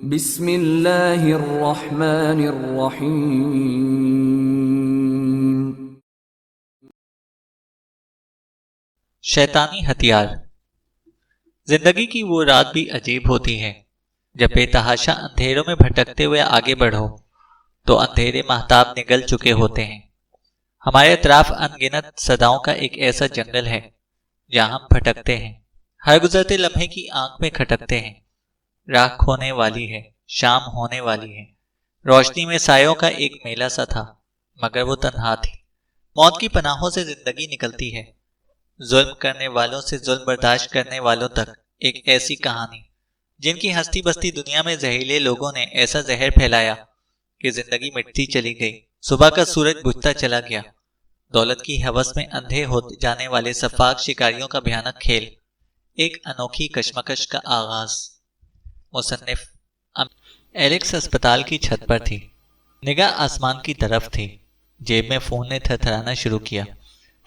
बिस्मिल्लाहिर्रहमानिर्रहीम। शैतानी हथियार। जिंदगी की वो रात भी अजीब होती है जब बेतहाशा अंधेरों में भटकते हुए आगे बढ़ो तो अंधेरे महताब निगल चुके होते हैं। हमारे अतराफ अनगिनत सदाओं का एक ऐसा जंगल है जहां हम भटकते हैं, हर गुजरते लम्हे की आंख में खटकते हैं। राख होने वाली है, शाम होने वाली है, रोशनी में सायों का एक मेला सा था, मगर वो तन्हा थी। मौत की पनाहों से जिंदगी निकलती है, जुल्म करने वालों से जुल्म बर्दाश्त करने वालों तक एक ऐसी कहानी जिनकी हंसती बसती दुनिया में जहरीले लोगों ने ऐसा जहर फैलाया कि जिंदगी मिटती चली गई। सुबह का सूरज बुझता चला गया। दौलत की हवस में अंधे होते जाने वाले सफाक शिकारियों का भयानक खेल, एक अनोखी कशमकश का आगाज। मुसन्निफ। एलेक्स अस्पताल की छत पर थी, निगाह आसमान की तरफ थी। जेब में फोन ने थरथराना शुरू किया।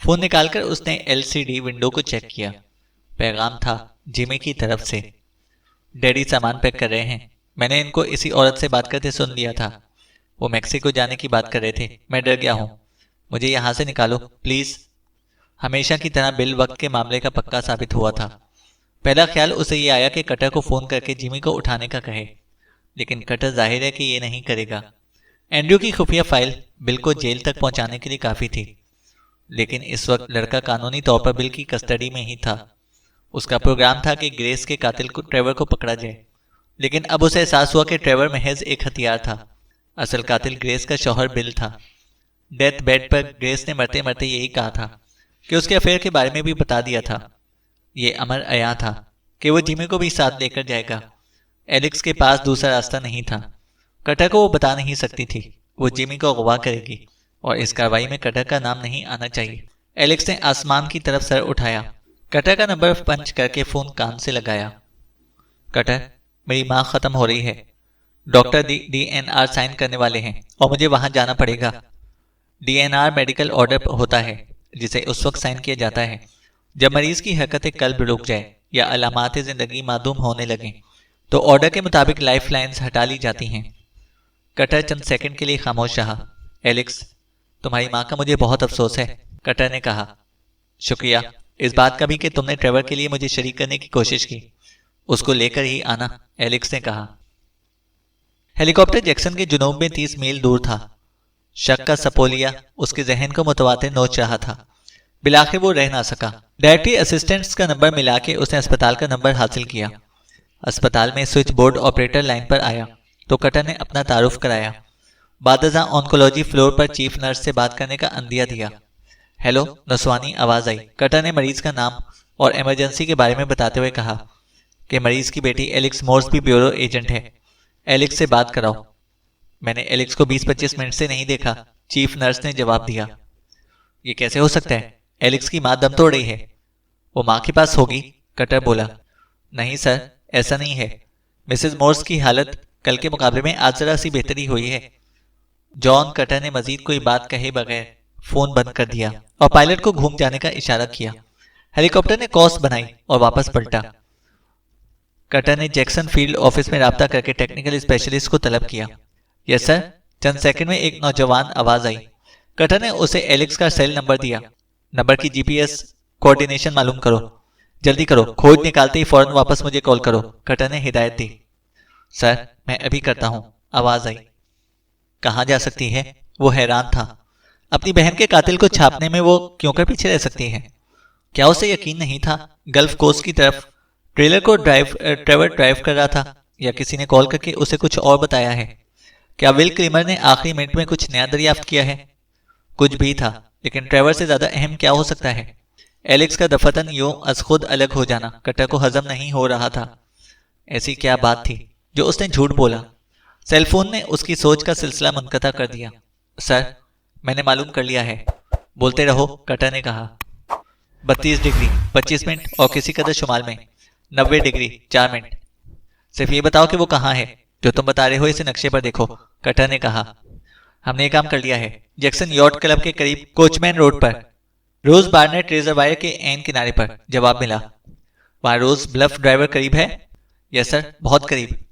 फोन निकालकर उसने एलसीडी विंडो को चेक किया। पैगाम था जिमी की तरफ से। डैडी सामान पैक कर रहे हैं। मैंने इनको इसी औरत से बात करते सुन लिया था। वो मैक्सिको जाने की बात कर रहे थे। मैं डर गया हूं, मुझे यहां से निकालो प्लीज। हमेशा की तरह बिल वक्त के मामले का पक्का साबित हुआ था। पहला ख्याल उसे ये आया कि कटर को फोन करके जिमी को उठाने का कहे, लेकिन कटर जाहिर है कि ये नहीं करेगा। एंड्रयू की खुफिया फाइल बिल को जेल तक पहुंचाने के लिए काफी थी, लेकिन इस वक्त लड़का कानूनी तौर पर बिल की कस्टडी में ही था। उसका प्रोग्राम था कि ग्रेस के कातिल को ट्रेवर को पकड़ा जाए, लेकिन अब उसे एहसास हुआ कि ट्रेवर महज एक हथियार था। असल कातिल ग्रेस का शौहर बिल था। डेथ बेड पर ग्रेस ने मरते मरते यही कहा था कि उसके अफेयर के बारे में भी बता दिया था। ये अमर अया था कि वो जिमी को भी साथ लेकर जाएगा। एलेक्स के पास दूसरा रास्ता नहीं था। कटर को वो बता नहीं सकती थी। वो जिमी को अगवा करेगी और इस कार्रवाई में कटर का नाम नहीं आना चाहिए। एलेक्स ने आसमान की तरफ सर उठाया। कटर का नंबर पंच करके फोन कान से लगाया। कटर, मेरी माँ खत्म हो रही है। डॉक्टर डीएनआर साइन करने वाले हैं और मुझे वहां जाना पड़ेगा। डीएनआर मेडिकल ऑर्डर होता है जिसे उस वक्त साइन किया जाता है जब मरीज की हरकतें कल्ब रुक जाए या अलामात जिंदगी मादूम होने लगे, तो ऑर्डर के मुताबिक लाइफ लाइन्स हटा ली जाती हैं। कटर चंद सेकंड के लिए खामोश रहा। एलेक्स, तुम्हारी माँ का मुझे बहुत अफसोस है, कटर ने कहा। शुक्रिया इस बात का भी कि तुमने ट्रेवर के लिए मुझे शरीक करने की कोशिश की। उसको लेकर ही आना, एलेक्स ने कहा। हेलीकॉप्टर जैक्सन के जुनूब में 30 मील दूर था। शक का सपोलिया उसके जहन को मुतवातिर नोच रहा था। बिलाखिर वो रह ना सका। डायरेक्टरी असिस्टेंट्स का नंबर मिला के उसने अस्पताल का नंबर हासिल किया। अस्पताल में स्विच बोर्ड ऑपरेटर लाइन पर आया तो कटर ने अपना तारुफ कराया। बादजा ऑन्कोलॉजी फ्लोर पर चीफ नर्स से बात करने का अंदिया दिया। हेलो, नसवानी आवाज आई। कटर ने मरीज का नाम और इमरजेंसी के बारे में बताते हुए कहा कि मरीज की बेटी एलेक्स मोर्स भी ब्यूरो एजेंट है। एलेक्स से बात कराओ। मैंने एलेक्स को 20-25 मिनट से नहीं देखा, चीफ नर्स ने जवाब दिया। ये कैसे हो सकता है? एलेक्स की माँ दम तोड़ रही है। वो माँ के पास होगी, कटर बोला। नहीं सर, ऐसा नहीं है। मिसेज मोर्स की हालत कल के मुकाबले में आज जरा सी बेहतरी हुई है। जॉन, कटर ने मजीद कोई बात कहे बगैर फोन बंद कर दिया और पायलट को घूम जाने का इशारा किया। हेलीकॉप्टर ने कॉस्ट बनाई और वापस पलटा। कटर ने जैक्सन फील्ड ऑफिस में राब्ता करके टेक्निकल स्पेशलिस्ट को तलब किया। Yes sir. चंद सेकंड में एक नौजवान आवाज आई। कटर ने उसे एलेक्स का सेल नंबर दिया। नंबर की जीपीएस कोऑर्डिनेशन मालूम करो, जल्दी करो। खोज निकालते ही फौरन वापस मुझे कॉल करो, कटर ने हिदायत दी। सर, मैं अभी करता हूं, आवाज आई। कहां जा सकती है? वो हैरान था। अपनी बहन के कातिल को छापने में वो क्यों कर पीछे रह सकती है? क्या उसे यकीन नहीं था गल्फ कोस्ट की तरफ ट्रेलर को ट्रेवर ड्राइव कर रहा था, या किसी ने कॉल करके उसे कुछ और बताया है? क्या विल क्रीमर ने आखिरी मिनट में कुछ नया दरियाफ्त किया है? कुछ भी था, लेकिन ट्रेवर से ज्यादा अहम क्या हो सकता है? एलेक्स का दफतन यूं अज खुद अलग हो जाना कटर को हजम नहीं हो रहा था। ऐसी क्या बात थी जो उसने झूठ बोला? सेलफोन ने उसकी सोच का सिलसिला मुनक़ता कर दिया। सर, मैंने मालूम कर लिया है। बोलते रहो, कटर ने कहा। 32 डिग्री 25 मिनट और किसी कदर शुमाल में 90 डिग्री 4 मिनट। सिर्फ ये बताओ कि वो कहाँ है। जो तुम बता रहे हो इसे नक्शे पर देखो, कटर ने कहा। हमने ये काम कर लिया है। जैक्सन यॉट क्लब के करीब कोचमैन रोड पर, रोज बार्नेट रिजर्वायर के एन किनारे पर, जवाब मिला। वहां रोज ब्लफ ड्राइवर करीब है? यस सर, बहुत करीब।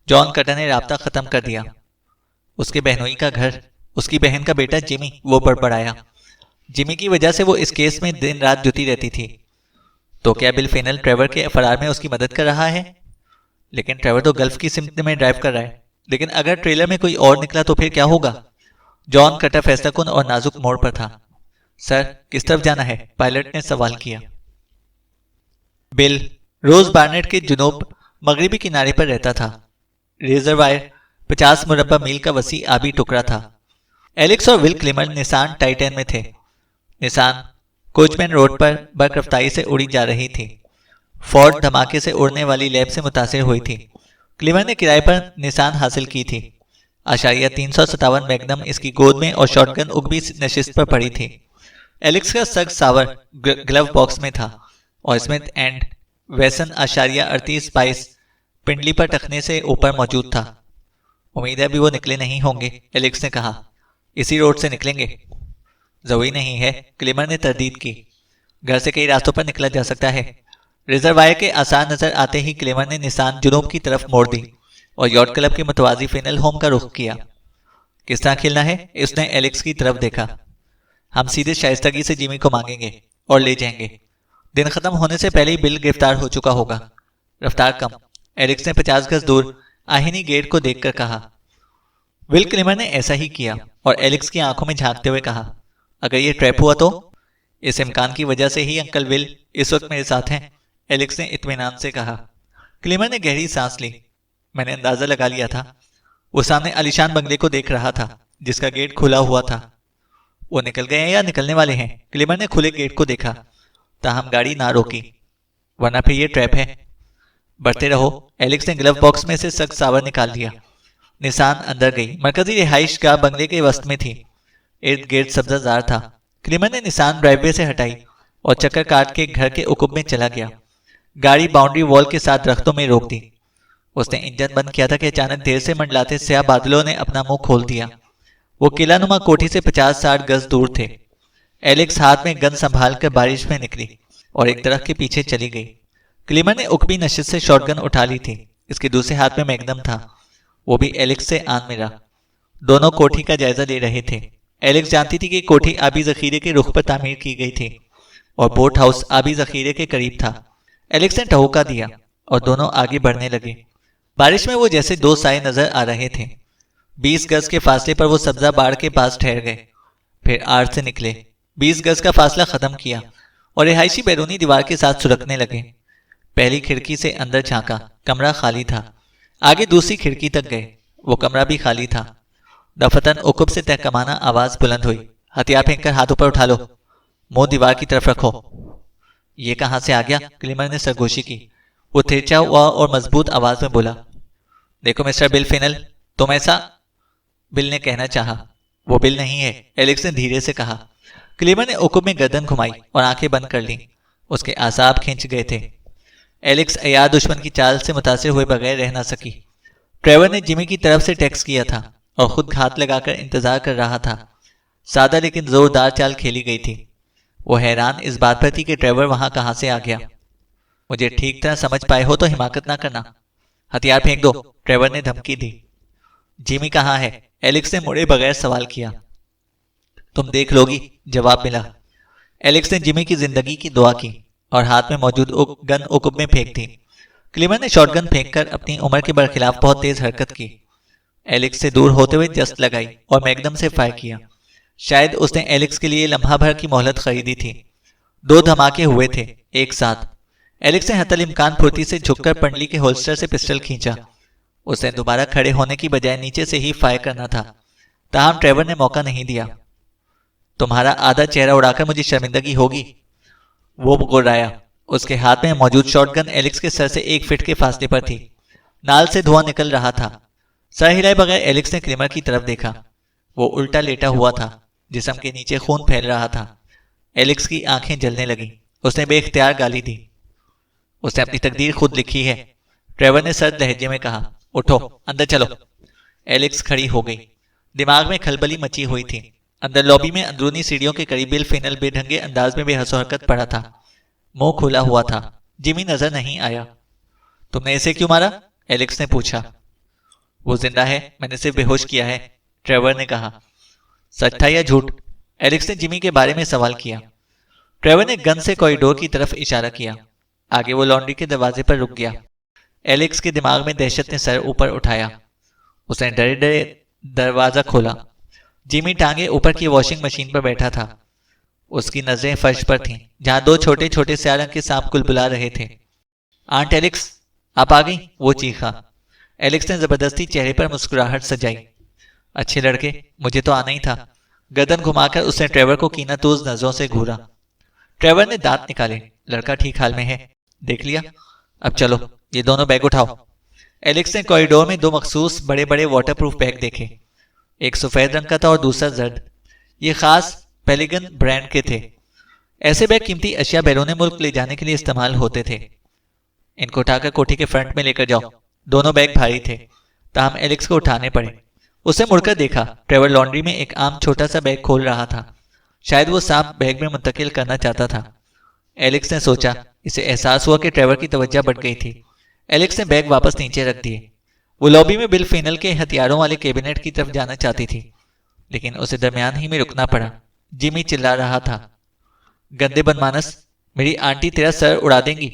जॉन कटर ने राब्ता खत्म कर दिया। उसके बहनोई का घर, उसकी बहन का बेटा जिमी, वो बड़बड़ाया। जिमी की वजह से वो इस केस में दिन रात जुटी रहती थी। तो क्या बिल फेनल ट्रेवर के फरार में उसकी मदद कर रहा है? लेकिन ट्रेवर तो गल्फ की सिमत में ड्राइव कर रहा है। लेकिन अगर ट्रेलर में कोई और निकला तो फिर क्या होगा? जॉन कटर फैसलाकुन और नाजुक मोड़ पर था। सर, किस तरफ जाना है? पायलट ने सवाल किया। बिल रोज बार्नेट के जुनूब मगरिबी किनारे पर रहता था। रिजर्वायर 50 मुरब्बा मील का वसी आबी टुकड़ा था। एलेक्स और विल क्लिमर निसान टाइटन में थे। निसान कोचमैन रोड पर बर्फ से उड़ी जा रही थी। फोर्ड धमाके से उड़ने वाली लैब से मुतासिर हुई थी। क्लिमर ने किराए पर निसान हासिल की थी। आशारिया 357 मैग्नम इसकी गोद में और शॉटगन उगबी नशिस्त पर पड़ी थी। एलेक्स का सग सावर ग्लव बॉक्स में था और स्मिथ एंड वेसन आशारिया 38-22 पिंडली पर टखने से ऊपर मौजूद था। उम्मीद है अभी वो निकले नहीं होंगे, एलेक्स ने कहा। इसी रोड से निकलेंगे? जरूरी नहीं है, क्लिमर ने तरदीद की। घर से कई रास्तों पर निकला जा सकता है। रिजर्वायर के आसार नजर आते ही क्लिमर ने निशान जुनूब की तरफ मोड़ दी और यॉट क्लब के मुतवाजी फेनल होम का रुख किया। किस तरह खेलना है? उसने एलेक्स की तरफ देखा। हम सीधे शाइस्तगी से जिमी को मांगेंगे और ले जाएंगे। दिन खत्म होने से पहले ही बिल गिरफ्तार हो चुका होगा। रफ्तार कम, एलेक्स ने 50 गज दूर आहिनी गेट को देखकर कहा। विल क्लिमर ने ऐसा ही किया और एलेक्स की आंखों में झांकते हुए कहा, अगर ये ट्रैप हुआ तो? इस इम्कान की वजह से ही अंकल विल इस वक्त मेरे साथ हैं, एलेक्स ने इत्मीनान से कहा। क्लिमर ने गहरी सांस ली। मैंने अंदाजा लगा लिया था। वो सामने आलीशान बंगले को देख रहा था जिसका गेट खुला हुआ था। वो निकल गए हैं या निकलने वाले हैं? क्लिमर ने खुले गेट को देखा, ताहम गाड़ी ना रोकी, वरना फिर ये ट्रैप है। बढ़ते रहो। एलेक्स ने ग्लव बॉक्स में से सख्त सावर निकाल लिया। निशान अंदर गई। मरकजी रिहाइश गाह बंगले के वस्त में थी। इर्द गिर्द सब्जाजार था। क्लिमर ने निशान ड्राइववे से हटाई और चक्कर काट के घर के उकुब में चला गया। गाड़ी बाउंड्री वॉल के साथ दरख्तों में रोक दी। उसने इंजन बंद किया था कि अचानक देर से मंडलाते स्याह बादलों ने अपना मुंह खोल दिया। वो किलानुमा कोठी से 50-60 गज दूर थे। एलेक्स हाथ में गन संभाल कर बारिश में निकली और एक दरख्त के पीछे चली गई। क्लिमर ने उकबी नशिस्त से शॉटगन उठा ली थी। इसके दूसरे हाथ में मैग्नम था। वो भी एलेक्स से आन मिला। दोनों कोठी का जायजा ले रहे थे। एलेक्स जानती थी कि कोठी आबी जखीरे के रुख पर तामीर की गई थी और बोट हाउस आबी जखीरे के करीब था। एलेक्स ने ठहुका दिया और दोनों आगे बढ़ने लगे। बारिश में वो जैसे दो साए नजर आ रहे थे। 20 गज के फासले पर वो सब्जा बाड़ के पास ठहर गए, फिर आड़ से निकले। 20 गज का फासला खत्म किया और रिहायशी बैरूनी दीवार के साथ सुरकने लगे। पहली खिड़की से अंदर झांका, कमरा खाली था। आगे दूसरी खिड़की तक गए, वो कमरा भी खाली था। दफतन उकुब से तहकमाना आवाज बुलंद हुई, हथियार फेंक कर हाथ ऊपर उठा लो, मुंह दीवार की तरफ रखो। ये कहां से आ गया? क्लिमर ने सरगोशी की। वो तिरछा हुआ और मजबूत आवाज में बोला, देखो मिस्टर बिल फेनल, तुम ऐसा। बिल ने कहना चाहा। वो बिल नहीं है, एलेक्स ने धीरे से कहा। क्लिमर ने उकुब में गर्दन घुमाई और आंखें बंद कर ली। उसके आसाब खींच गए थे। एलेक्स अयार दुश्मन की चाल से मुतासिर हुए बगैर रह ना सकी। ट्रेवर ने जिमी की तरफ से टैक्स किया था और खुद घात लगाकर इंतजार कर रहा था। सादा लेकिन जोरदार चाल खेली गई थी। वो हैरान इस बात पर थी कि ट्रेवर वहां कहां से आ गया। मुझे ठीक तरह समझ पाए हो तो हिमाकत ना करना। हथियार फेंक दो, ट्रेवर ने धमकी दी। जिमी कहां है? एलेक्स ने मुड़े बगैर सवाल किया। तुम देख लोगी, जवाब मिला। एलेक्स ने जिमी की जिंदगी की दुआ की और हाथ में मौजूद गन उकुब में फेंक दी। क्लिमर ने शॉटगन फेंककर अपनी उम्र के बरखिलाफ बहुत तेज हरकत की। एलेक्स से दूर होते हुए जस्त लगाई और मैग्नम से फायर किया। शायद उसने एलेक्स के लिए लम्हा भर की मोहलत खरीदी थी। 2 धमाके हुए थे एक साथ। एलेक्स ने हतल इम्कान फुर्ती से झुककर पंडली के होल्स्टर से पिस्टल खींचा। उसने दोबारा खड़े होने की बजाय नीचे से ही फायर करना था, ताहम ट्रेवर ने मौका नहीं दिया। तुम्हारा आधा चेहरा उड़ाकर मुझे शर्मिंदगी होगी, वो गुर्राया। उसके हाथ में मौजूद शॉटगन एलेक्स के सर से 1 फीट के फासले पर थी। नाल से धुआं निकल रहा था। सर हिलाए बगैर एलेक्स ने क्लिमर की तरफ देखा। वो उल्टा लेटा हुआ था, जिस्म के नीचे खून फैल रहा था। एलेक्स की आंखें जलने लगी। उसने बेख्तियार गाली दी। उसने अपनी तकदीर खुद लिखी है, ट्रेवर ने सर्द लहजे में कहा। उठो, अंदर चलो। एलेक्स खड़ी हो गई। दिमाग में खलबली मची हुई थी। अंदर लॉबी में अंदरूनी सीढ़ियों के करीब बिल फेनल बेढंगे अंदाज में बेहस हरकत पड़ा था। मुंह खुला हुआ था। जिमी नजर नहीं आया। तुमने इसे क्यों मारा? एलेक्स ने पूछा। वो जिंदा है, मैंने सिर्फ बेहोश किया है, ट्रेवर ने कहा। सच था या झूठ? एलेक्स ने जिमी के बारे में सवाल किया। ट्रेवर ने गन से कॉरिडोर की तरफ इशारा किया। आगे वो लॉन्ड्री के दरवाजे पर रुक गया। एलेक्स के दिमाग में दहशत ने सर ऊपर उठाया। उसने डरे डरे दरवाजा खोला। जिमी टांगे ऊपर की वॉशिंग मशीन पर बैठा था। उसकी नजरें फर्श पर थीं, जहां दो छोटे छोटे स्याह रंग के सांप कुलबुला रहे थे। आंट एलेक्स, आप आ गई, वो चीखा। एलेक्स ने जबरदस्ती चेहरे पर मुस्कुराहट सजाई। अच्छे लड़के, मुझे तो आना ही था। गर्दन घुमाकर उसने ट्रेवर को कीनातूज नजरों से घूरा। ट्रेवर ने दांत निकाले। लड़का ठीक हाल में है, देख लिया। अब चलो, ये दोनों बैग उठाओ। एलेक्स ने कॉरिडोर में दो मखसूस बड़े बड़े वाटरप्रूफ बैग देखे। एक सफेद रंग का था और दूसरा जर्द। ये खास पेलिगन ब्रांड के थे। ऐसे बैग कीमती अशिया बैरून मुल्क ले जाने के लिए इस्तेमाल होते थे। इनको उठाकर कोठी के फ्रंट में लेकर जाओ। दोनों बैग भारी थे, ताहम एलेक्स को उठाने पड़े। उसे मुड़कर देखा। ट्रेवर लॉन्ड्री में एक आम छोटा सा बैग खोल रहा था। शायद वो सांप बैग में मुंतकिल करना चाहता था। एलेक्स ने सोचा। इसे एहसास हुआ कि ट्रेवर की तवज्जो बढ़ गई थी। एलेक्स ने बैग वापस नीचे रख दिए। वो लॉबी में बिल फेनल के हथियारों वाले कैबिनेट की तरफ जाना चाहती थी, लेकिन उसे दरमियान ही में रुकना पड़ा। जिमी चिल्ला रहा था, गंदे बनमानस, मेरी आंटी तेरा सर उड़ा देंगी।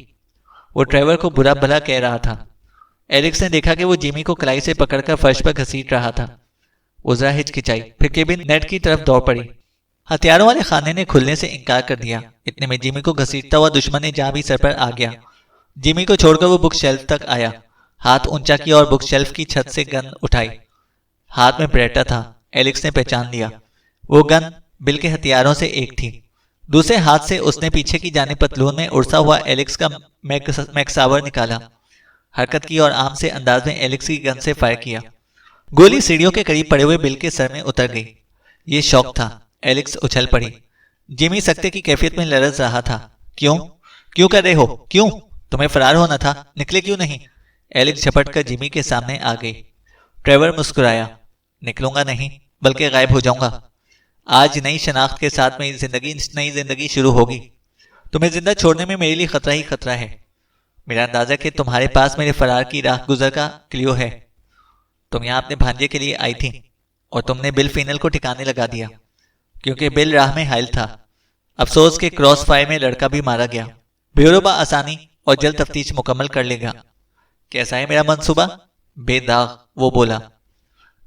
वो ट्रेवर को बुरा भला कह रहा था। एलेक्स ने देखा कि वो जिमी को कलाई से पकड़कर फर्श पर घसीट रहा था। वो जरा हिचकिचाई, फिर केबिन नेट की तरफ दौड़ पड़ी। हथियारों वाले खाने ने खुलने से इनकार कर दिया। इतने में जिमी को घसीटता हुआ दुश्मन ने जहां भी सर पर आ गया। जिमी को छोड़कर वो बुक शेल्फ तक आया। हाथ ऊंचा किया और बुक शेल्फ की छत से गन उठाई। हाथ में ब्रेटा था। एलेक्स ने पहचान लिया। वो गन बिल के हथियारों से एक थी। दूसरे हाथ से उसने पीछे की जाने पतलून में उड़ता हुआ एलेक्स का मैक्सावर निकाला, हरकत की और आम से अंदाज में एलेक्स की गन से फायर किया। गोली सीढ़ियों के करीब पड़े हुए बिल के सर में उतर गई। ये शौक था। एलेक्स उछल पड़ी। जिमी सख्ते की कैफियत में लरज रहा था। क्यों क्यों कर रहे हो? क्यों? तुम्हें फरार होना था, निकले क्यों नहीं? एलेक्स झपट कर जिमी के सामने आ गई। ट्रेवर मुस्कुराया। निकलूंगा नहीं, बल्कि गायब हो जाऊंगा। आज नई शनाख्त के साथ मेरी नई जिंदगी शुरू होगी। तुम्हें जिंदा छोड़ने में मेरे लिए खतरा ही खतरा है। मेरा अंदाजा कि तुम्हारे पास मेरे फरार की राह गुजर का क्लियो है। तुम यहाँ अपने भांजे के लिए आई थी और तुमने बिल फेनल को ठिकाने लगा दिया, क्योंकि बिल राह में हायल था। अफसोस के क्रॉस फायर में लड़का भी मारा गया। ब्यूरो आसानी और जल्द तफ्तीश मुकम्मल कर लेगा। कैसा है मेरा मंसूबा? बेदाग, वो बोला।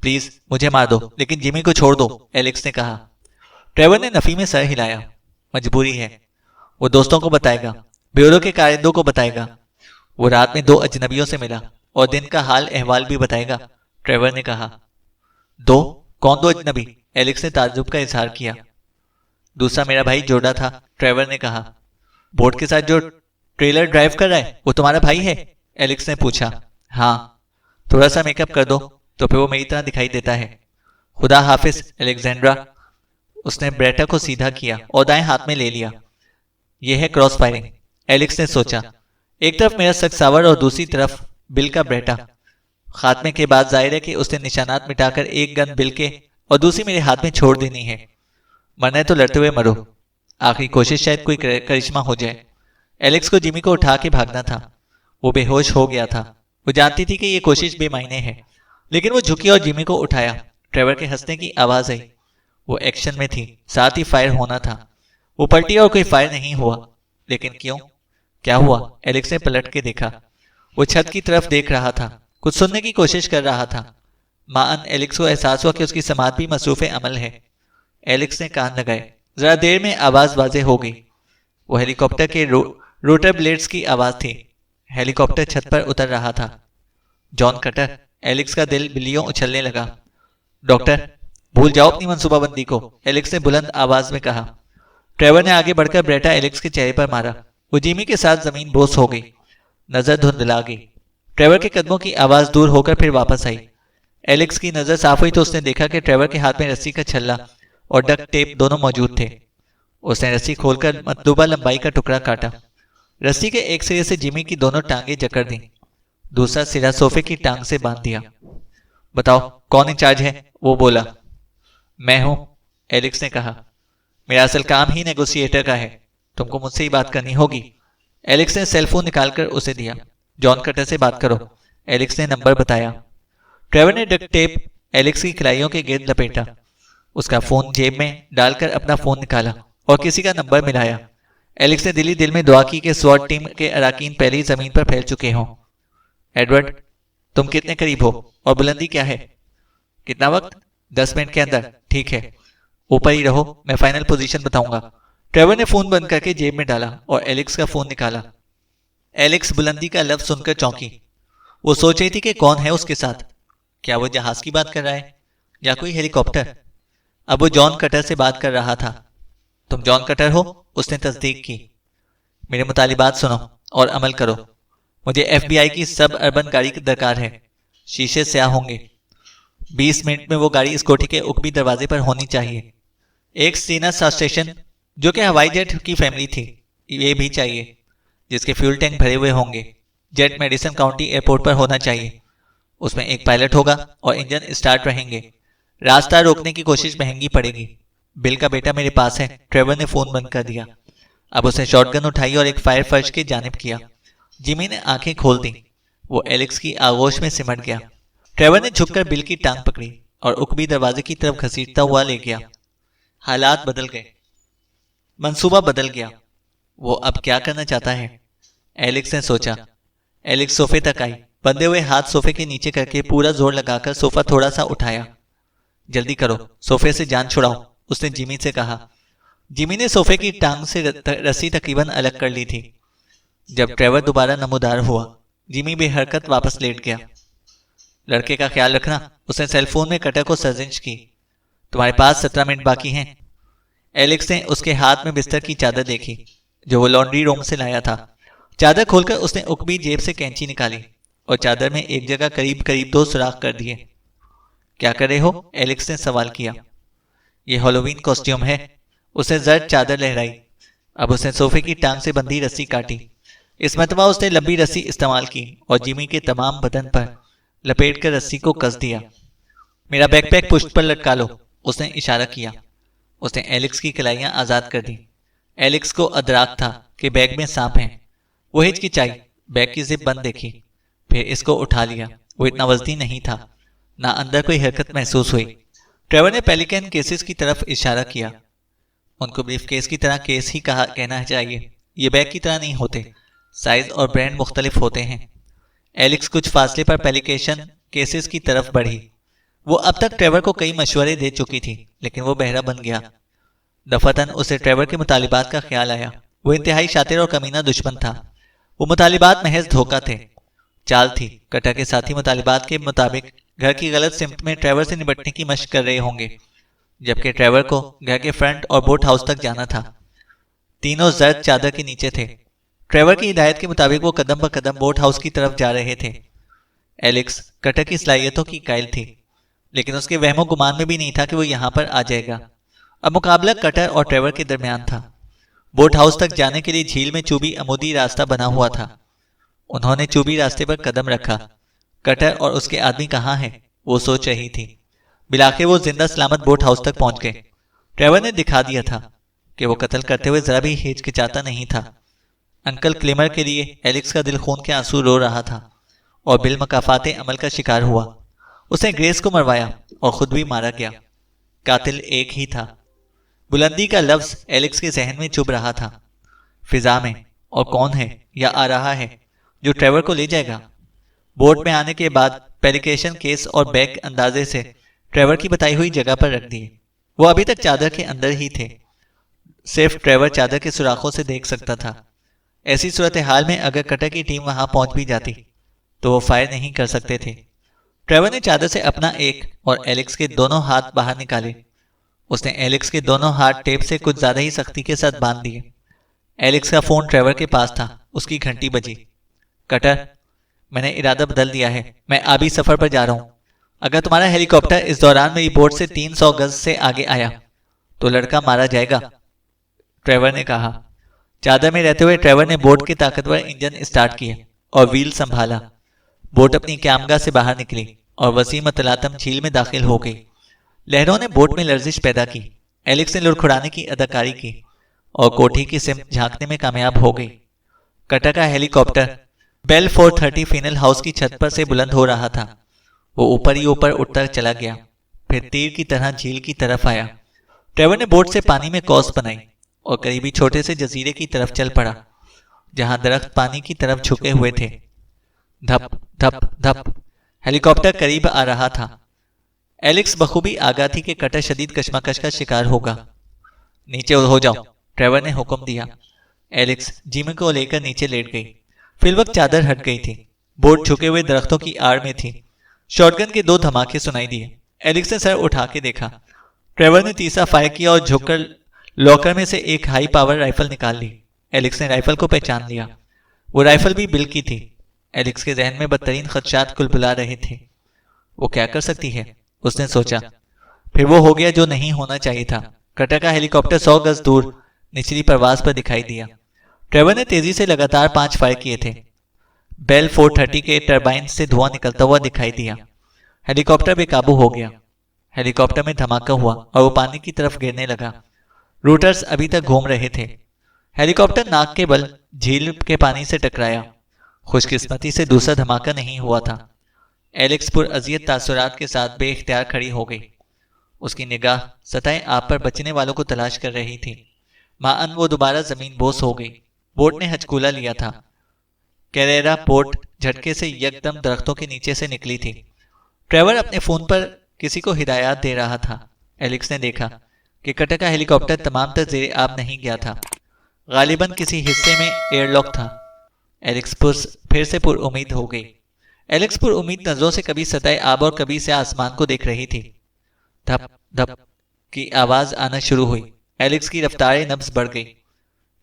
प्लीज मुझे मार दो, लेकिन जिमी को छोड़ दो, एलेक्स ने कहा। ट्रेवर ने नफी में सर हिलाया। मजबूरी है। वो दोस्तों को बताएगा, ब्यूरो के कारिंदों को बताएगा। वो रात में 2 अजनबियों से मिला और दिन का हाल अहवाल भी बताएगा, ट्रेवर ने कहा। 2? कौन 2 अजनबी? एलेक्स ने ताज्जुब का इजहार किया। दूसरा मेरा भाई जोड़ा था, ट्रेवर ने कहा। बोट के साथ जो ट्रेलर ड्राइव कर रहा है वो तुम्हारा भाई है? एलेक्स ने पूछा। हाँ। थोड़ा सा मेकअप कर दो तो फिर वो मेरी तरह दिखाई देता है। खुदा हाफिज एलेक्जेंड्रा। उसने ब्रेटा को सीधा किया और दाएं हाथ में ले लिया। यह है क्रॉस फायरिंग, एलेक्स ने सोचा। एक तरफ मेरा सक्सावर और दूसरी तरफ बिल का ब्रेटा। खात्मे के बाद जाहिर है कि उसने निशानात मिटाकर एक गन बिल के और दूसरी मेरे हाथ में छोड़ देनी है। मरना है तो लड़ते हुए मरो। आखिरी कोशिश, शायद कोई करिश्मा हो जाए। एलेक्स को जिमी को उठा के भागना था। वो बेहोश हो गया था। वो जानती थी कि ये कोशिश बेमायने है, लेकिन वो झुकी और जिमी को उठाया। ट्रेवर के हंसने की आवाज आई। वो एक्शन में थी, साथ ही फायर होना था। वो पलटी और कोई फायर नहीं हुआ। लेकिन क्यों? क्या हुआ? एलेक्स ने पलट के देखा। वो छत की तरफ देख रहा था, कुछ सुनने की कोशिश कर रहा था। माअन एलेक्स को एहसास हुआ कि उसकी समात भी मसरूफ अमल है। एलेक्स ने कान लगाए। जरा देर में आवाज वाजे हो गई। वो हेलीकॉप्टर के रोटर ब्लेड्स की आवाज थी। हेलीकॉप्टर छत पर उतर रहा था। John cutter. एलेक्स का दिल बिल्लियों उछलने लगा। डॉक्टर, भूल जाओ अपनी मनसूबाबंदी को, एलेक्स ने बुलंद आवाज में कहा। ट्रेवर ने आगे बढ़कर ब्रेटा एलेक्स के चेहरे पर मारा। वो जिमी के साथ जमीन बोस हो गई। नजर धुंधला गई। ट्रेवर के कदमों की आवाज दूर होकर फिर वापस आई। एलेक्स की नजर साफ हुई तो उसने देखा कि ट्रेवर के हाथ में रस्सी का छल्ला और डक्ट टेप दोनों मौजूद थे। उसने रस्सी खोलकर मतलूबा लंबाई का टुकड़ा काटा। रस्सी के एक सिरे से जिमी की दोनों टांगे जकड़ दी। दूसरा सिरा सोफे की टांग से बांध दिया। बताओ कौन इंचार्ज है? वो बोला। मैं हूं, एलेक्स ने कहा। मेरा असल काम ही नेगोशिएटर का है, तुमको मुझसे ही बात करनी होगी। एलेक्स ने सेलफोन निकालकर उसे दिया। जॉन कटर से बात करो, एलेक्स ने नंबर बताया। ट्रेवर ने डक्ट टेप एलेक्स की कलाइयों के गिर्द लपेटा, उसका फोन जेब में डालकर अपना फोन निकाला और किसी का नंबर मिलाया। एलेक्स ने दिली दिल में दुआ की कि स्वॉट टीम के अराकीन पहले ही जमीन पर फैल चुके हों। एडवर्ड, तुम कितने करीब हो और बुलंदी क्या है? कितना वक्त? 10 मिनट के अंदर। ठीक है, ऊपर ही रहो, मैं फाइनल पोजीशन बताऊंगा। ट्रेवर ने फोन बंद करके जेब में डाला और एलेक्स का फोन निकाला। एलेक्स बुलंदी का लफ्ज सुनकर चौंकी। वो सोच रही थी कि कौन है उसके साथ। क्या वो जहाज की बात कर रहा है या कोई हेलीकॉप्टर? अब वो जॉन कटर से बात कर रहा था। तुम जॉन कटर हो? उसने तस्दीक की। मेरे मुतालिबात सुनो और अमल करो। मुझे FBI की सब अर्बन गाड़ी की दरकार है। शीशे स्याह होंगे। 20 मिनट में वो गाड़ी इस कोठी के उकबी दरवाजे पर होनी चाहिए। एक सीना सा स्टेशन जो कि हवाई जेट की फैमिली थी, ये भी चाहिए, जिसके फ्यूल टैंक भरे हुए होंगे। जेट मेडिसन काउंटी एयरपोर्ट पर होना चाहिए। उसमें एक पायलट होगा और इंजन स्टार्ट रहेंगे। रास्ता रोकने की कोशिश महंगी पड़ेगी। बिल का बेटा मेरे पास है। ट्रेवर ने फोन बंद कर दिया। अब उसने शॉटगन उठाई और एक फायर फर्श की जानिब किया। जिमी ने आंखें खोल दी। वो एलेक्स की आगोश में सिमट गया। ट्रेवर ने झुककर बिल की टांग पकड़ी और उकबी दरवाजे की तरफ घसीटता हुआ ले गया। हालात बदल गए। मंसूबा बदल गया। वो अब क्या करना चाहता है? एलेक्स ने सोचा। एलेक्स सोफे तक आई। बंधे हुए हाथ सोफे के नीचे करके पूरा जोर लगाकर सोफा थोड़ा सा उठाया। जल्दी करो, सोफे से जान छुड़ाओ, उसने जिमी से कहा। जिमी ने सोफे की टांग से रस्सी तकरीबन अलग कर ली थी। जब ट्रेवर दोबारा नमूदार हुआ, जिमी बेहरकत वापस लेट गया। लड़के का ख्याल रखना, उसने सेलफोन में कटर को सर्जिश की। तुम्हारे पास 17 मिनट बाकी हैं। एलेक्स ने उसके हाथ में बिस्तर की चादर देखी जो वो लॉन्ड्री रूम से लाया था। चादर खोलकर उसने उकबी जेब से कैंची निकाली और चादर में एक जगह करीब करीब 2 सुराख कर दिए। क्या कर रहे हो? एलेक्स ने सवाल किया। ये हैलोवीन कॉस्ट्यूम है। उसने जर्द चादर लहराई। अब उसने सोफे की टांग से बंधी रस्सी काटी। इस मरतबा उसने लंबी रस्सी इस्तेमाल की और जिमी के तमाम बदन पर लपेट कर रस्सी को कस दिया। मेरा बैकपैक पुश्त पर लटका लो, उसने इशारा किया। उसने एलेक्स की कलाइयां आजाद कर दी। एलेक्स को अदराक था कि बैग में सांप है। वो हिचकिचाई, बैग की जिप बंद देखी, फिर इसको उठा लिया। वो इतना वजनी नहीं था, ना अंदर कोई हरकत महसूस हुई। ट्रेवर ने पेलिकन केसेस की तरफ इशारा किया। उनको ब्रीफ केस की तरह केस ही कहना चाहिए। ये बैग की तरह नहीं होते, साइज और ब्रांड मुख्तलिफ होते हैं। एलेक्स कुछ फासले पर पेलिकेशन केसेस की तरफ बढ़ी। वो अब तक ट्रेवर को कई मशवरे दे चुकी थी, लेकिन वो बहरा बन गया। दफातन उसे ट्रेवर के मुतालिबात का ख्याल आया। वो इंतहाई शातिर और कमीना दुश्मन था। वो मुतालिबात महज धोखा थे, चाल थी। कटर के साथी मुतालिबात के मुताबिक घर की गलत सिमत में ट्रेवर से निपटने की मशक कर रहे होंगे, जबकि ट्रेवर को घर के फ्रंट और बोट हाउस तक जाना था। तीनों जर्द चादर के नीचे थे। ट्रेवर की हिदायत के मुताबिक वो कदम ब कदम बोट हाउस की तरफ जा रहे थे। एलेक्स कटर की सलाहियतों की कायल थी, लेकिन उसके वहमो गुमान में भी नहीं था कि वो यहां पर आ जाएगा। अब मुकाबला कटर और ट्रेवर के दरमियान था। बोट हाउस तक जाने के लिए झील में चूबी अमूदी रास्ता बना हुआ था। उन्होंने चूबी रास्ते पर कदम रखा। कटर और उसके आदमी कहाँ हैं? वो सोच रही थी। बिलाखे वो जिंदा सलामत बोट हाउस तक पहुंच गए। ट्रेवर ने दिखा दिया था कि वो कत्ल करते हुए जरा भी हिचकिचाता नहीं था। अंकल क्लेमर के लिए एलेक्स का दिल खून के आंसू रो रहा था और बिल मकाफाते अमल का शिकार हुआ। उसने ग्रेस को मरवाया और खुद भी मारा गया। कातिल एक ही था। बुलंदी का लफ्ज एलेक्स के जहन में चुभ रहा था। फिजा में, और कौन है या आ रहा है जो ट्रेवर को ले जाएगा? बोट में आने के बाद पेलिकेशन केस और बैग अंदाजे से ट्रेवर की बताई हुई जगह पर रख दिए। वो अभी तक चादर के अंदर ही थे। सिर्फ ट्रेवर चादर के सुराखों से देख सकता था। ऐसी सूरत हाल में अगर कटर की टीम वहां पहुंच भी जाती तो वो फायर नहीं कर सकते थे। ट्रेवर ने चादर से अपना एक और एलेक्स के दोनों हाथ बाहर निकाले। उसने एलेक्स के दोनों हाथ टेप से कुछ ज्यादा ही सख्ती के साथ बांध दिए। एलेक्स का फोन ट्रेवर के पास था। उसकी घंटी बजी। कटर, मैंने इरादा बदल दिया है। मैं आबी सफर पर जा रहा हूं। अगर तुम्हारा हेलीकॉप्टर इस दौरान मेरी बोट से 300 गज से आगे आया तो लड़का मारा जाएगा, ट्रेवर ने कहा। चादर में रहते हुए ट्रेवर ने बोट के ताकतवर इंजन स्टार्ट किया और व्हील संभाला। बोट अपनी कैमगा से बाहर निकली और वसीम तलातम झील में दाखिल हो गई। लहरों ने बोट में लर्जिश पैदा की। एलेक्स ने लुढ़खुड़ाने की अदाकारी की और कोठी की सिमत झांकने में कामयाब हो गई। कटर का हेलीकॉप्टर बेल 430 फिनल हाउस की छत पर से बुलंद हो रहा था। वो ऊपर ही ऊपर उठता चला गया, फिर तीर की तरह झील की तरफ आया। ट्रेवर ने बोट से पानी में कॉस बनाई और करीबी छोटे से जजीरे की तरफ चल पड़ा, जहां दरख्त पानी की तरफ झुके हुए थे। धप धप धप हेलीकॉप्टर करीब आ रहा था। एलेक्स बखूबी आगाह थी कि कटर शदीद कशमकश का शिकार होगा। नीचे हो जाओ, ट्रेवर ने हुक्म दिया। एलेक्स जिमी को लेकर नीचे लेट गई। फिलवक्त चादर हट गई थी। बोट झुके हुए दरख्तों की आड़ में थी। शॉटगन के 2 धमाके सुनाई दिए। एलेक्स ने सर उठा के देखा। ट्रेवर ने तीसरा फायर किया और झुककर लॉकर में से एक हाई पावर राइफल निकाल ली। एलेक्स ने राइफल को पहचान लिया। वो राइफल भी बिल की थी। एलेक्स के जहन में बदतरीन खदशात कुलबुला रहे थे। वो क्या कर सकती है, उसने सोचा। फिर वो हो गया जो नहीं होना चाहिए था। कटर का हेलीकॉप्टर 100 गज दूर निचली परवाज पर दिखाई दिया। ट्रेवर ने तेजी से लगातार 5 फायर किए थे। बेल 430 के टरबाइन से धुआं निकलता हुआ दिखाई दिया। हेलीकॉप्टर बेकाबू हो गया। हेलीकॉप्टर में धमाका हुआ और वो पानी की तरफ गिरने लगा। रूटर्स अभी तक घूम रहे थे। हेलीकॉप्टर नाक के बल झील के पानी से टकराया। खुशकिस्मती से दूसरा धमाका नहीं हुआ था। एलेक्स पुर अजियत तासुरात के साथ बेइख्तियार खड़ी हो गई। उसकी निगाह सतह आब पर बचने वालों को तलाश कर रही थी। माअन वो दोबारा जमीन बोस हो गई। बोट ने हचकूला लिया था। कैरेरा पोर्ट झटके से यकदम दरख्तों के नीचे से निकली थी। ट्रेवर अपने फोन पर किसी को हिदायत दे रहा था। एलेक्स ने देखा कि कटर का हेलीकॉप्टर तमाम तर जेर आब नहीं गया था। गालिबन किसी हिस्से में एयरलॉक था। एलेक्स फिर से पुर उम्मीद हो गई। एलेक्स पुर उम्मीद नजरों से कभी सतह आब और कभी से आसमान को देख रही थी। धप धप की आवाज आना शुरू हुई। एलेक्स की रफ्तार नब्ज बढ़ गई।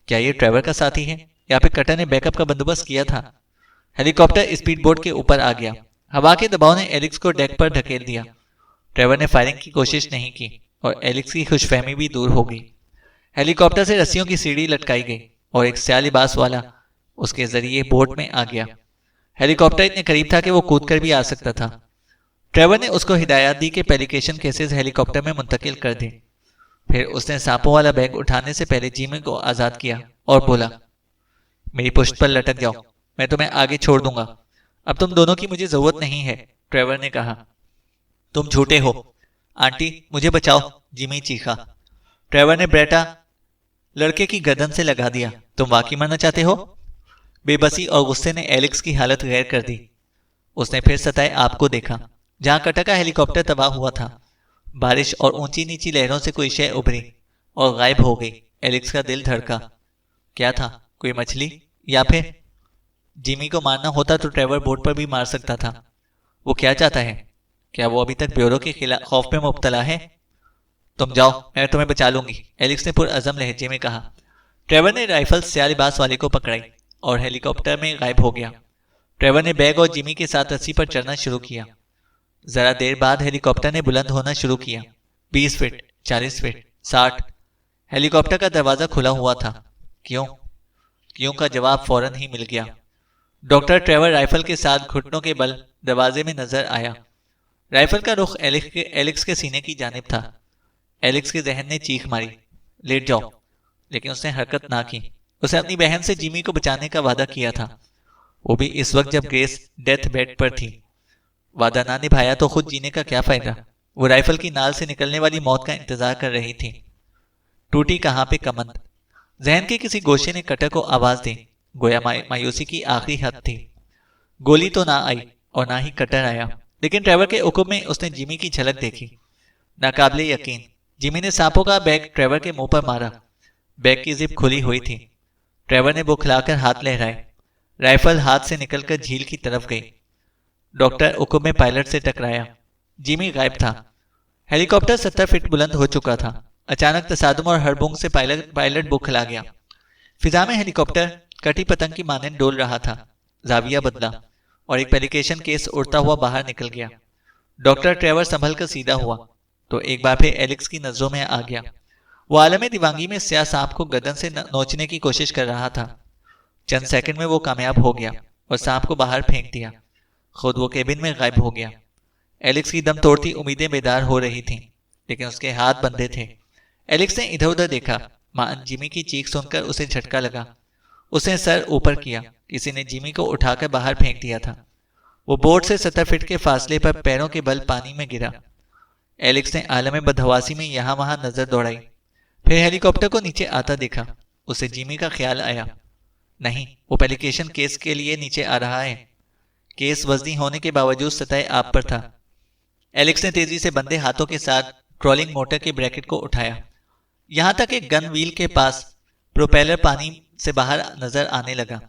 क्या ये ट्रेवर का साथी है या फिर कटर ने बैकअप का बंदोबस्त किया था? हेलीकॉप्टर स्पीड बोट के ऊपर आ गया। हवा के दबाव ने एलेक्स को डेक पर ढकेल दिया। ट्रेवर ने फायरिंग की कोशिश नहीं की और एलेक्स की खुशफहमी भी दूर हो गई। हेलीकॉप्टर से रस्सियों की सीढ़ी लटकाई गई और एक स्याह लिबास वाला उसके जरिए बोट में आ गया। हेलीकॉप्टर इतने करीब था कि वो कूद कर भी आ सकता था। ट्रेवर ने उसको हिदायत दी कि पेलिकेशन केसेस हेलीकॉप्टर में मुंतकिल कर दें। फिर उसने सांपों वाला बैग उठाने से पहले जिमी को आजाद किया और बोला, मेरी पुश्त पर लटक जाओ, मैं तुम्हें आगे छोड़ दूंगा। अब तुम दोनों की मुझे जरूरत नहीं है। ट्रेवर ने कहा, तुम झूठे हो। आंटी मुझे बचाओ, जिमी चीखा। ट्रेवर ने ब्रेटा लड़के की गर्दन से लगा दिया। तुम वाकई मरना चाहते हो? बेबसी और गुस्से ने एलेक्स की हालत गैर कर दी। उसने फिर सतह आपको देखा जहां कटर का हेलीकॉप्टर तबाह हुआ था। बारिश और ऊंची नीची लहरों से कोई शय उभरी और गायब हो गई। एलेक्स का दिल धड़का। क्या था, कोई मछली या फिर? जिमी को मारना होता तो ट्रेवर बोट पर भी मार सकता था। वो क्या चाहता है? क्या वो अभी तक ब्यूरो के खिलाफ खौफ में मुब्तला है? तुम जाओ, मैं तुम्हें बचा लूंगी, एलेक्स ने पुरअज़म लहजे में कहा। ट्रेवर ने राइफल स्याह लिबास वाले को पकड़ाई और हेलीकॉप्टर में गायब हो गया। ट्रेवर ने बैग और जिमी के साथ रस्सी पर चढ़ना शुरू किया। जरा देर बाद हेलीकॉप्टर ने बुलंद होना शुरू किया। 20 फीट, 40 फीट, 60। हेलीकॉप्टर का दरवाजा खुला हुआ था। क्यों का जवाब फौरन ही मिल गया। डॉक्टर ट्रेवर राइफल के साथ घुटनों के बल दरवाजे में नजर आया। राइफल का रुख एलेक्स के सीने की जानिब था। एलेक्स के जहन ने चीख मारी, लेट जाओ, लेकिन उसने हरकत ना की। उसे अपनी बहन से जिमी को बचाने का वादा किया था, वो भी इस वक्त जब ग्रेस डेथ बेड पर थी। वादा ना निभाया तो खुद जीने का क्या फायदा। वो राइफल की नाल से निकलने वाली मौत का इंतजार कर रही थी। टूटी कहां पे कमंद। जहन के किसी गोशे ने कटर को आवाज दी। गोया मायूसी की आखिरी हद थी। गोली तो ना आई और ना ही कटर आया, लेकिन ट्रेवर के हुक्म में उसने जिमी की झलक देखी। नाकाबिले यकीन, जिमी ने सांपों का बैग ट्रेवर के मुंह पर मारा। बैग की जिप खुली हुई थी। ट्रेवर ने बुखलाकर हाथ लहराए। राइफल हाथ से निकलकर झील की तरफ गई। डॉक्टर हुक्म में पायलट से टकराया। जिमी गायब था। हेलीकॉप्टर 70 फीट बुलंद हो चुका था। अचानक तसादुम और हड़बुंग से पायलट बुखला गया। फिजा में हेलीकॉप्टर कटी पतंग की मानंद डोल रहा था। जाविया बदला और एक पेलिकेशन केस उड़ता हुआ बाहर निकल गया। डॉक्टर ट्रेवर संभल कर सीधा हुआ तो एक बार फिर एलेक्स की नजरों में आ गया। वो आलम दीवांगी में स्याह सांप को गर्दन से नोचने की कोशिश कर रहा था। चंद सेकंड में वो कामयाब हो गया और सांप को बाहर फेंक दिया। खुद वो केबिन में गायब हो गया। एलेक्स की दम तोड़ती उम्मीदें बेदार हो रही थीं, लेकिन उसके हाथ बंधे थे। एलेक्स ने इधर उधर देखा। मां जिमी की चीख सुनकर उसे झटका लगा। उसने सर ऊपर किया। किसी ने जिमी को उठाकर बाहर फेंक दिया था। वो बोट से 70 फीट के फासले पर पैरों के बल पानी में गिरा। एलेक्स ने आलम बदहवासी में यहां वहां नजर दौड़ाई, फिर हेलीकॉप्टर को नीचे आता देखा। उसे जिमी का ख्याल आया, नहीं, वो पेलिकेशन केस के लिए नीचे आ रहा है। केस वजनी होने के बावजूद सतह आप पर था। एलेक्स ने तेजी से बंधे हाथों के साथ ट्रॉलिंग मोटर के ब्रैकेट को उठाया, यहां तक एक गन व्हील के पास प्रोपेलर पानी से बाहर नजर आने लगा।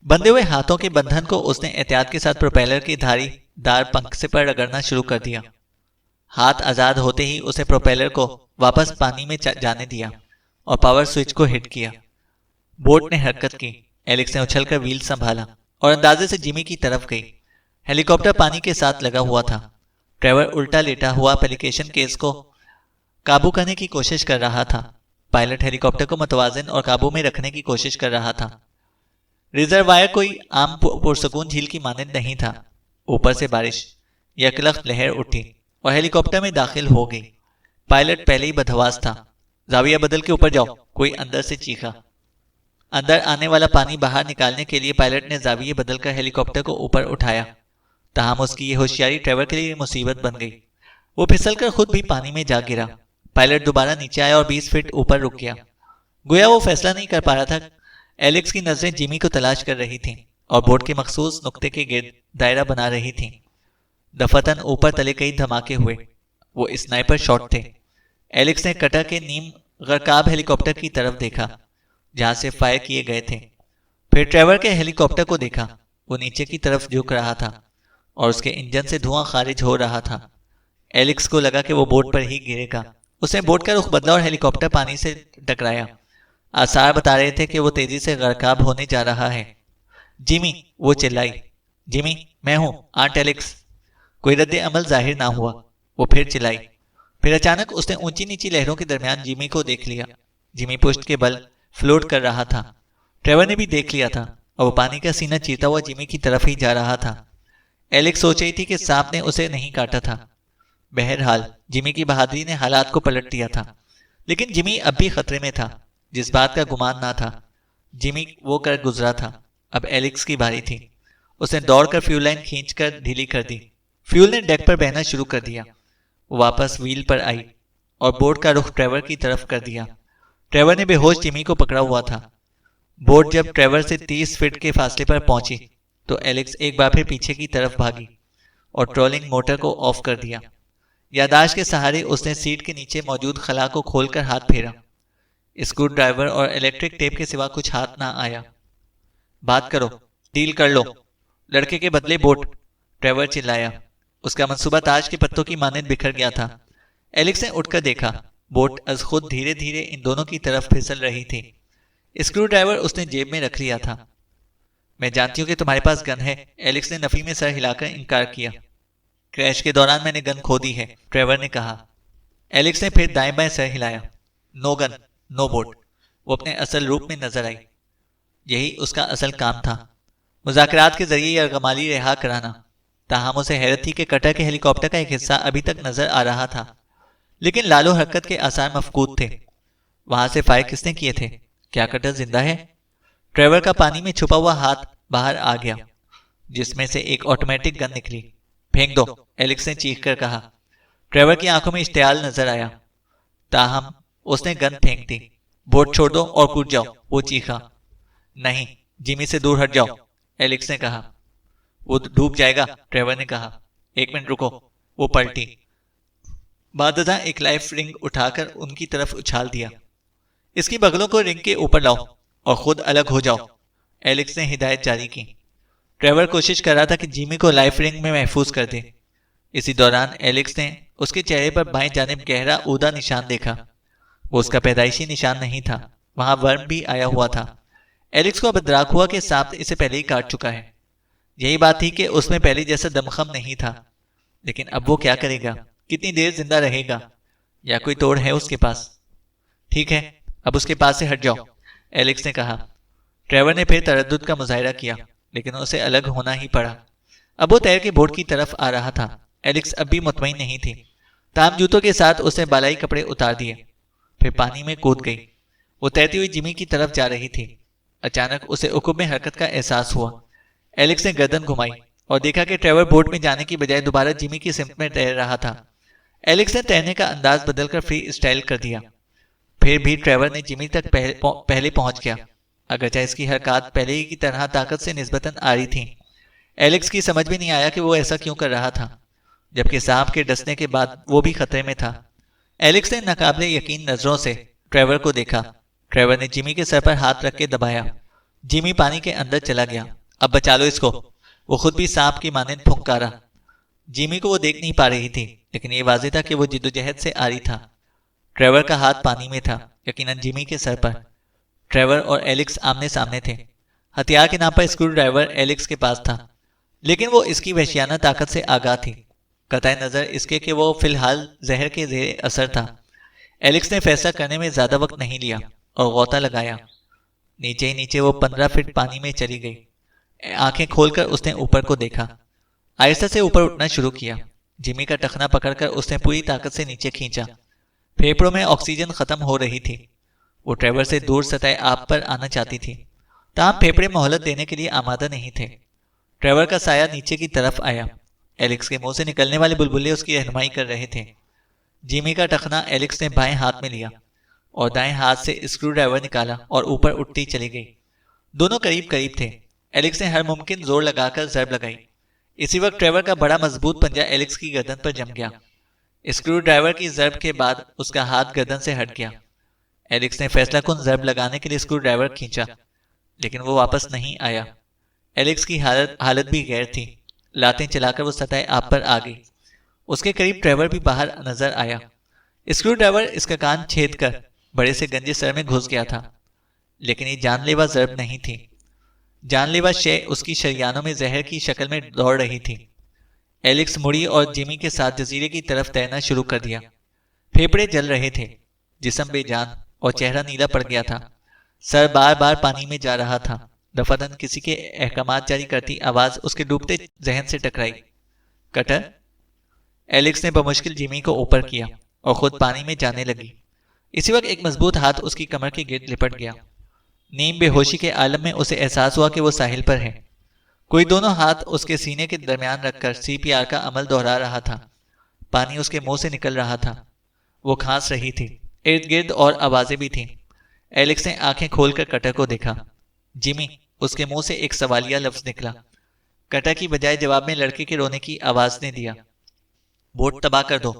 बंधे हुए हाथों के बंधन को उसने एहतियात के साथ प्रोपेलर की धारीदार पंख से पर रगड़ना शुरू कर दिया। हाथ आजाद होते ही उसे प्रोपेलर को वापस पानी में जाने दिया और पावर स्विच को हिट किया। बोट ने हरकत की। एलेक्स ने उछलकर व्हील संभाला और अंदाजे से जिमी की तरफ गई। हेलीकॉप्टर पानी के साथ लगा हुआ था। ट्रेवर उल्टा लेटा हुआ पेलिकेशन केस को काबू करने की कोशिश कर रहा था। पायलट हेलीकॉप्टर को मुतवाजिन और काबू में रखने की कोशिश कर रहा था। रिजर्वायर कोई आम पुरसकून झील की मानद नहीं था। ऊपर से बारिश, यकलख्त लहर उठी और हेलीकॉप्टर में दाखिल हो गई। पायलट पहले ही बदहवास था। जाविया बदल के ऊपर जाओ, कोई अंदर से चीखा। अंदर आने वाला पानी बाहर निकालने के लिए पायलट ने जाविये बदलकर हेलीकॉप्टर को ऊपर उठाया। ताहम उसकी ये होशियारी ट्रेवर के लिए मुसीबत बन गई। वो फिसलकर खुद भी पानी में जा गिरा। पायलट दोबारा नीचे आया और 20 फीट ऊपर रुक गया। गोया वो फैसला नहीं कर पा रहा था। एलेक्स की नजरें जिमी को तलाश कर रही थीं और बोर्ड के मखसूस नुक्ते के गिर्द दायरा बना रही थीं। दफतन ऊपर तले कई धमाके हुए। वो स्नाइपर शॉट थे। एलेक्स ने कटर के नीम गरकाब हेलीकॉप्टर की तरफ देखा जहां से फायर किए गए थे। फिर ट्रेवर के हेलीकॉप्टर को देखा। वो नीचे की तरफ झुक रहा था और उसके इंजन से धुआं खारिज हो रहा था। एलेक्स को लगा कि वो बोट पर ही गिरेगा। उसने बोट का रुख बदला और हेलीकॉप्टर पानी से टकराया। आसार बता रहे थे कि वो तेजी से गरकाब होने जा रहा है। जिमी, वो चिल्लाई। जिमी, मैं हूं, आंट एलेक्स। कोई रद्द अमल जाहिर ना हुआ। वो फिर चिल्लाई। फिर अचानक उसने ऊंची नीची लहरों के दरमियान जिमी को देख लिया। जिमी पुष्ट के बल फ्लोट कर रहा था। ट्रेवर ने भी देख लिया था और वो पानी का सीना चीरता हुआ जिमी की तरफ ही जा रहा था। एलेक्स सोच रही थी कि सांप ने उसे नहीं काटा था। बहरहाल जिमी की बहादुरी ने हालात को पलट दिया था, लेकिन जिमी अब भी खतरे में था, जिस बात का गुमान ना था। जिमी वो कर गुजरा था। अब एलेक्स की बारी थी। उसने दौड़कर फ्यूल लाइन खींचकर ढीली कर दी। फ्यूल ने डेक पर बहना शुरू कर दिया। वो वापस व्हील पर आई और बोट का रुख ट्रेवर की तरफ कर दिया। ट्रेवर ने बेहोश जिमी को पकड़ा हुआ था। बोट जब ट्रेवर से 30 फीट के फासले पर पहुंची तो एलेक्स एक बार फिर पीछे की तरफ भागी और ट्रोलिंग मोटर को ऑफ कर दिया। यादाश्त के सहारे उसने सीट के नीचे मौजूद खला को खोलकर हाथ फेरा। स्क्रू ड्राइवर और इलेक्ट्रिक टेप के सिवा कुछ हाथ ना आया। बात करो, डील कर लो, लड़के के बदले बोट, ट्रेवर चिल्लाया। उसका मंसूबा ताज के पत्तों की मानद बिखर गया था। एलेक्स ने उठकर देखा। बोट अज खुद धीरे धीरे इन दोनों की तरफ फिसल रही थी। स्क्रू ड्राइवर उसने जेब में रख लिया था। मैं जानती हूं कि तुम्हारे पास गन है, एलेक्स ने नफी में सर हिलाकर इनकार किया। क्रैश के दौरान मैंने गन खो दी है, ट्रेवर ने कहा। एलेक्स ने फिर दाएं बाएं सर हिलाया। No gun, no boat. वो अपने असल रूप में नजर आई। यही उसका असल काम था, मुज़ाकरात के जरिए यरगमाली रिहा कराना। ताहम उसे हैरत थी कि कटर के हेलीकॉप्टर का एक हिस्सा अभी तक नजर आ रहा था, लेकिन लालो हरकत के आसार मफकूद थे। वहां से फायर किसने किए थे? क्या कटर जिंदा है? ट्रेवर का पानी में छुपा हुआ हाथ बाहर आ गया, जिसमें से एक ऑटोमेटिक गन निकली। फेंक दो, एलेक्स ने चीख कर कहा। ट्रेवर की आंखों में इश्तियाल नजर आया। ताहम उसने गन फेंक दी। बोट छोड़ दो और कूद जाओ, वो चीखा। नहीं, जिमी से दूर हट जाओ, एलेक्स ने कहा। वो डूब जाएगा, ट्रेवर ने कहा। 1 मिनट रुको। वो पलटी। बादशाह एक लाइफ रिंग उठाकर उनकी तरफ उछाल दिया। इसकी बगलों को रिंग के ऊपर लाओ और खुद अलग हो जाओ, एलेक्स ने हिदायत जारी की। ट्रेवर कोशिश कर रहा था कि जिमी को लाइफ रिंग में महफूज कर दे। इसी दौरान एलेक्स ने उसके चेहरे पर बाएं जानिब गहरा ऊदा निशान देखा। वो उसका पैदाइशी निशान नहीं था, वहां वर्म भी आया हुआ था। एलेक्स को अब इदराक हुआ कि सांप इसे पहले ही काट चुका है। यही बात थी कि उसमें पहले जैसा दमखम नहीं था, लेकिन अब वो क्या करेगा? कितनी देर जिंदा रहेगा? या कोई तोड़ है उसके पास? ठीक है, अब उसके पास से हट जाओ, एलेक्स ने कहा। ट्रेवर ने फिर तरद्दुद का मुजाहिरा किया, लेकिन उसे अलग होना ही पड़ा। अब वो तैर के बोट की तरफ आ रहा था। एलेक्स अब भी मुतमईन नहीं थी। ताम जूतों के साथ उसने बालाई कपड़े उतार दिए, फिर पानी में कूद गई। वो तैरती हुई जिमी की तरफ जा रही थी। अचानक उसे उकुब में हरकत का एहसास हुआ। एलेक्स ने गर्दन घुमाई। और देखा कि ट्रेवर बोट में जाने की बजाय दोबारा जिमी की सिमत में तैर रहा था। एलेक्स ने तैरने का अंदाज बदलकर फ्री स्टाइल कर दिया। फिर भी ट्रेवर ने जिमी तक पहले पहुंच गया, अगरचे इसकी हरकत पहले ही की तरह ताकत से निस्बतन आ रही थी। एलेक्स की समझ में नहीं आया कि वो ऐसा क्यों कर रहा था, जबकि सांप के डसने के बाद वो भी खतरे में था। एलेक्स ने नाकाबिले यकीन नजरों से ट्रेवर को देखा। ट्रेवर ने जिमी के सर पर हाथ रख के दबाया। जिमी पानी के अंदर चला गया। अब बचा लो इसको, वो खुद भी सांप की मानंद फुंकारा। जिमी को वो देख नहीं पा रही थी, लेकिन ये वाज़ेह था कि वो जिद्दोजहद से आ रही था। ट्रेवर का हाथ पानी में था, यकीनन जिमी के सर पर। ट्रेवर और एलेक्स आमने सामने थे। हथियार के नाम पर स्क्रू ड्राइवर एलेक्स के पास था, लेकिन वो इसकी वहशियाना ताकत से आगाह थी, कतई नजर इसके कि वो फिलहाल जहर के जेरे असर था। एलेक्स ने फैसला करने में ज्यादा वक्त नहीं लिया और गौता लगाया। नीचे ही नीचे वो 15 फीट पानी में चली गई। आंखें खोलकर उसने ऊपर को देखा। आहिस्ता से ऊपर उठना शुरू किया। जिमी का टखना पकड़कर उसने पूरी ताकत से नीचे खींचा। फेफड़ों में ऑक्सीजन खत्म हो रही थी। वो ट्रेवर से दूर सतह आप पर आना चाहती थी, ताहम फेफड़े मोहलत देने के लिए आमादा नहीं थे। ट्रेवर का साया नीचे की तरफ आया। एलेक्स के मुंह से निकलने वाले बुलबुले उसकी रहनुमाई कर रहे थे। जिमी का टखना एलेक्स ने बाएं हाथ में लिया और दाएं हाथ से स्क्रू ड्राइवर निकाला और ऊपर उठती चली गई। दोनों करीब करीब थे। एलेक्स ने हर मुमकिन जोर लगाकर जरब लगाई। इसी वक्त ट्रेवर का बड़ा मजबूत पंजा एलेक्स की गर्दन पर जम गया। स्क्रू ड्राइवर की जरब के बाद उसका हाथ गर्दन से हट गया। एलेक्स ने फैसला कुन जरब लगाने के लिए स्क्रू ड्राइवर खींचा, लेकिन वो वापस नहीं आया। एलेक्स की हालत भी गैर थी। लातें चलाकर वो सतह आप पर आ गई। उसके करीब ट्रेवर भी बाहर नजर आया। स्क्रू ड्राइवर इसका कान छेद कर बड़े से गंजे सर में घुस गया था, लेकिन ये जानलेवा जरब नहीं थी। जानलेवा शय उसकी शरियानों में जहर की शक्ल में दौड़ रही थी। एलेक्स मुड़ी और जिमी के साथ जजीरे की तरफ तैरना शुरू कर दिया। फेफड़े जल रहे थे, जिस्म बेजान और चेहरा नीला पड़ गया था। सर बार बार पानी में जा रहा था। दफादन किसी के अहकामात जारी करती आवाज उसके डूबते जहन से टकराई। कटर। एलेक्स ने बमुश्किल जिमी को ऊपर किया और खुद पानी में जाने लगी। इसी वक्त एक मजबूत हाथ उसकी कमर के गिर्द लिपट गया। नीम बेहोशी के आलम में उसे एहसास हुआ कि वो साहिल पर है। कोई दोनों हाथ उसके सीने के दरमियान रखकर CPR का अमल दोहरा रहा था। पानी उसके मुंह से निकल रहा था। वो खांस रही थी। इर्द गिर्द और आवाजें भी थीं। एलेक्स ने आंखें खोलकर कटर को देखा। जिमी। उसके मुंह से एक सवालिया लफ्ज निकला। कटर की बजाय जवाब में लड़के के रोने की आवाज ने दिया। बोट तबाह कर दो,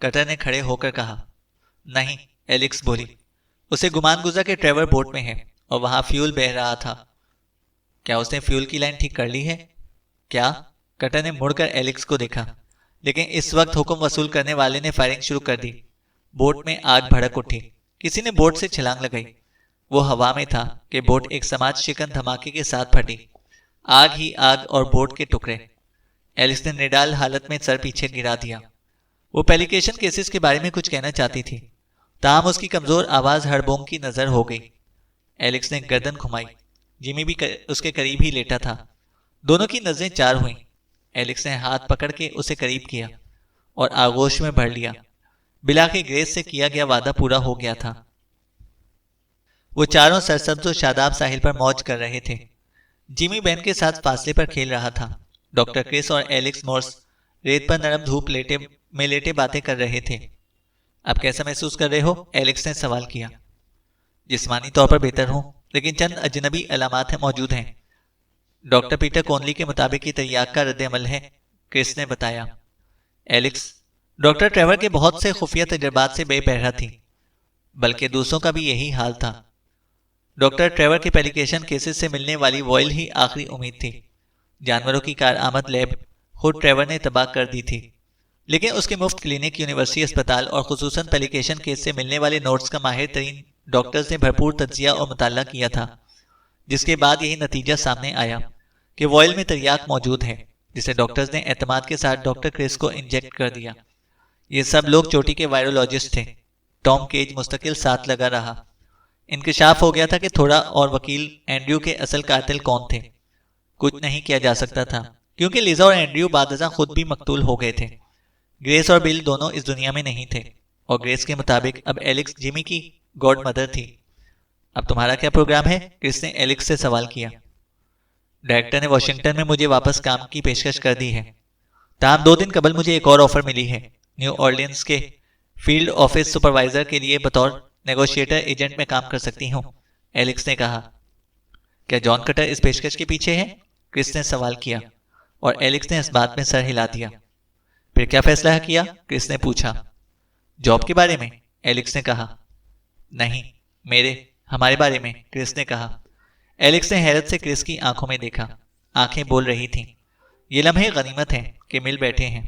कटर ने खड़े होकर कहा। नहीं, एलेक्स बोली। उसे गुमान गुजरा कि ट्रेवर बोट में है और वहां फ्यूल बह रहा था। क्या उसने फ्यूल की लाइन ठीक कर ली है? क्या? कटर ने मुड़कर एलेक्स को देखा, लेकिन इस वक्त हुक्म वसूल करने वाले ने फायरिंग शुरू कर दी। बोट में आग भड़क उठी। किसी ने बोट से छलांग लगाई। वो हवा में था कि बोट एक समाज शिकन धमाके के साथ फटी। आग ही आग और बोट के टुकड़े। एलिस ने निडाल हालत में सर पीछे गिरा दिया। वो पेलिकेशन केसेस के बारे में कुछ कहना चाहती थी, ताहम उसकी कमजोर आवाज हड़बोंग की नजर हो गई। एलेक्स ने गर्दन घुमाई। जिमी भी उसके करीब ही लेटा था। दोनों की नजरें चार हुईं। एलेक्स ने हाथ पकड़ के उसे करीब किया और आगोश में भर लिया। बिला के ग्रेस से किया गया वादा पूरा हो गया था। वो चारों सरसब्ज और शादाब साहिल पर मौज कर रहे थे। जिमी बेन के साथ फासले पर खेल रहा था। डॉक्टर क्रिस और एलेक्स मोर्स रेत पर नरम धूप लेटे बातें कर रहे थे। अब कैसा महसूस कर रहे हो? एलेक्स ने सवाल किया। जिस्मानी तौर पर बेहतर हूं, लेकिन चंद अजनबी अलामात मौजूद हैं। डॉक्टर पीटर कोनली के मुताबिक ये तरियाक का रद्द-ए-अमल है, क्रिस ने बताया। एलेक्स, डॉक्टर ट्रेवर के बहुत से खुफिया तजर्बात से बेपहरा थी, बल्कि दूसरों का भी यही हाल था। डॉक्टर ट्रेवर के पेलिकेशन केसेस से मिलने वाली वॉयल ही आखिरी उम्मीद थी। जानवरों की कारआमद लैब खुद ट्रेवर ने तबाह कर दी थी, लेकिन उसके मुफ्त क्लिनिक, यूनिवर्सिटी अस्पताल और खुसूसन पेलिकेशन केस से मिलने वाले नोट्स का माहिर तरीन डॉक्टर्स ने भरपूर तज्जिया और मुताला किया था, जिसके बाद यही नतीजा सामने आया कि वॉयल में तरियाक मौजूद है, जिसे डॉक्टर्स ने एतमाद के साथ डॉक्टर क्रिस को इंजेक्ट कर दिया। ये सब लोग चोटी के वायरोलॉजिस्ट थे। टॉम केज मुस्तकिल साथ लगा रहा। इंकशाफ हो गया था कि थोड़ा और वकील एंड्रयू के असल कातिल कौन थे। कुछ नहीं किया जा सकता था, क्योंकि लिजा और एंड्रयू बादशाह खुद भी मकतूल हो गए थे। ग्रेस और बिल दोनों इस दुनिया में नहीं थे, और ग्रेस के मुताबिक अब एलेक्स जिमी की गॉड मदर थी। अब तुम्हारा क्या प्रोग्राम है? क्रिस ने एलेक्स से सवाल किया। डायरेक्टर ने वॉशिंगटन में मुझे वापस काम की पेशकश कर दी है। तमाम 2 दिन कबल मुझे एक और ऑफर मिली है, न्यू ऑर्लियंस के फील्ड ऑफिस सुपरवाइजर के लिए बतौर नेगोशिएटर एजेंट में काम कर सकती हूँ, एलेक्स ने कहा। क्या जॉन कटर इस पेशकश के पीछे है? क्रिस ने सवाल किया और एलेक्स ने इस बात में सर हिला दिया। फिर क्या फैसला किया? क्रिस ने पूछा। जॉब के बारे में, एलेक्स ने कहा। नहीं, हमारे बारे में, क्रिस ने कहा। एलेक्स ने हैरत से क्रिस की आंखों में देखा। आंखें बोल रही थीं। ये लम्हे गनीमत हैं कि मिल बैठे हैं।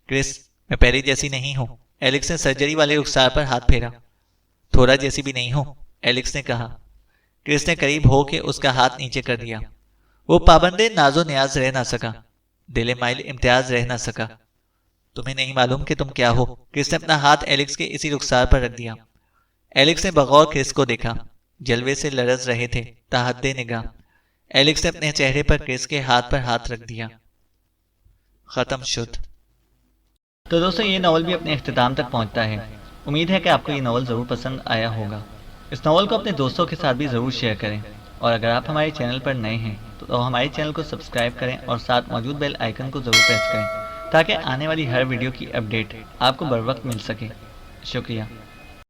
क्रिस, मैं पैरी जैसी नहीं हूं, एलेक्स ने सर्जरी वाले रुखसार पर हाथ फेरा। थोड़ा जैसी भी नहीं हूं, एलेक्स ने कहा। क्रिस ने करीब हो के उसका हाथ नीचे कर दिया। वो पाबंदे नाजो न्याज रह ना सका, दिले माइल इम्तियाज रह ना सका। तुम्हें नहीं मालूम कि तुम क्या हो, क्रिस ने अपना हाथ एलेक्स के इसी रुखसार पर रख दिया। एलेक्स ने बगौर क्रिस को देखा। जलवे से लरज रहे थे ताहद्दे निगाह। एलेक्स ने अपने चेहरे पर क्रिस के हाथ पर हाथ रख दिया। खत्म शुद्ध। तो दोस्तों, ये नावल भी अपने इख्तिताम तक पहुंचता है। उम्मीद है कि आपको ये नावल ज़रूर पसंद आया होगा। इस नावल को अपने दोस्तों के साथ भी ज़रूर शेयर करें और अगर आप हमारे चैनल पर नए हैं तो हमारे चैनल को सब्सक्राइब करें और साथ मौजूद बेल आइकन को ज़रूर प्रेस करें ताकि आने वाली हर वीडियो की अपडेट आपको बर वक्त मिल सके। शुक्रिया।